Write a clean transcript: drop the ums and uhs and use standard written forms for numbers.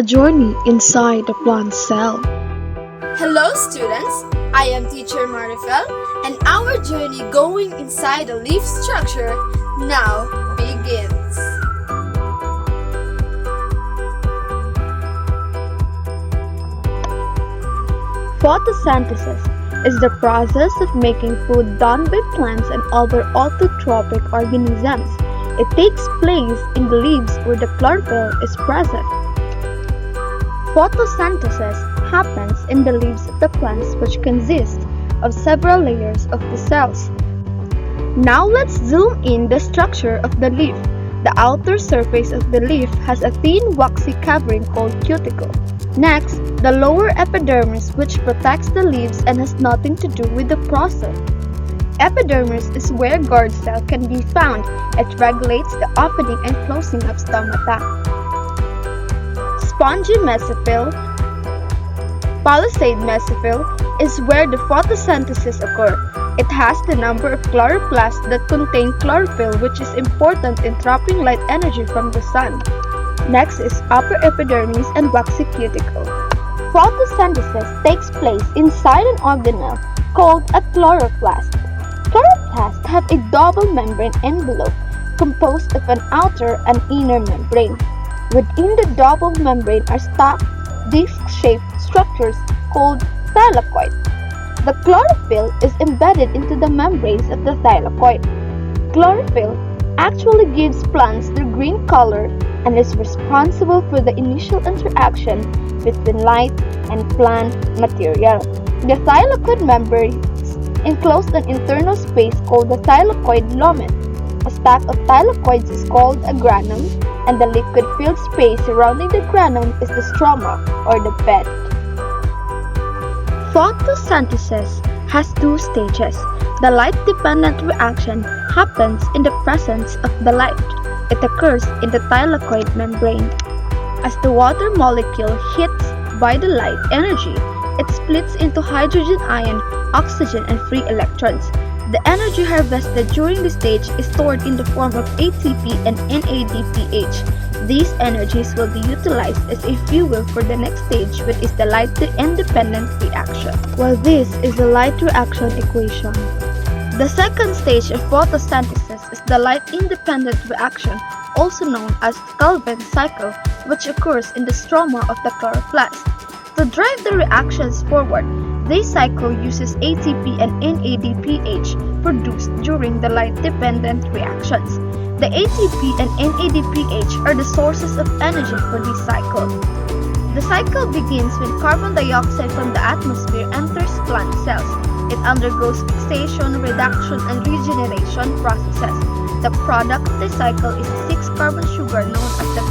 a journey inside a plant cell. Hello students, I am teacher Marifel and our journey going inside a leaf structure now begins. Photosynthesis is the process of making food done by plants and other autotrophic organisms. It takes place in the leaves where the chlorophyll is present. Photosynthesis happens in the leaves of the plants, which consist of several layers of the cells. Now let's zoom in the structure of the leaf. The outer surface of the leaf has a thin waxy covering called cuticle. Next, the lower epidermis, which protects the leaves and has nothing to do with the process. Epidermis is where guard cell can be found. It regulates the opening and closing of stomata. Spongy mesophyll, palisade mesophyll, is where the photosynthesis occurs. It has the number of chloroplasts that contain chlorophyll, which is important in trapping light energy from the sun. Next is upper epidermis and waxy cuticle. Photosynthesis takes place inside an organelle called a chloroplast. Chloroplasts have a double membrane envelope composed of an outer and inner membrane. Within the double membrane are stacked disc-shaped structures called thylakoid. The chlorophyll is embedded into the membranes of the thylakoid. Chlorophyll actually gives plants their green color and is responsible for the initial interaction between light and plant material. The thylakoid membrane enclosed an internal space called the thylakoid lumen. A stack of thylakoids is called a granum, and the liquid-filled space surrounding the granum is the stroma, or the bed. Photosynthesis has two stages. The light-dependent reaction happens in the presence of the light. It occurs in the thylakoid membrane. As the water molecule hits by the light energy, it splits into hydrogen ion, oxygen, and free electrons. The energy harvested during this stage is stored in the form of ATP and NADPH. These energies will be utilized as a fuel for the next stage, which is the light-independent reaction. Well, this is the light reaction equation. The second stage of photosynthesis is the light-independent reaction, also known as Calvin cycle, which occurs in the stroma of the chloroplast. To drive the reactions forward, this cycle uses ATP and NADPH produced during the light-dependent reactions. The ATP and NADPH are the sources of energy for this cycle. The cycle begins when carbon dioxide from the atmosphere enters plant cells. It undergoes fixation, reduction, and regeneration processes. The product of this cycle is a 6-carbon sugar known as the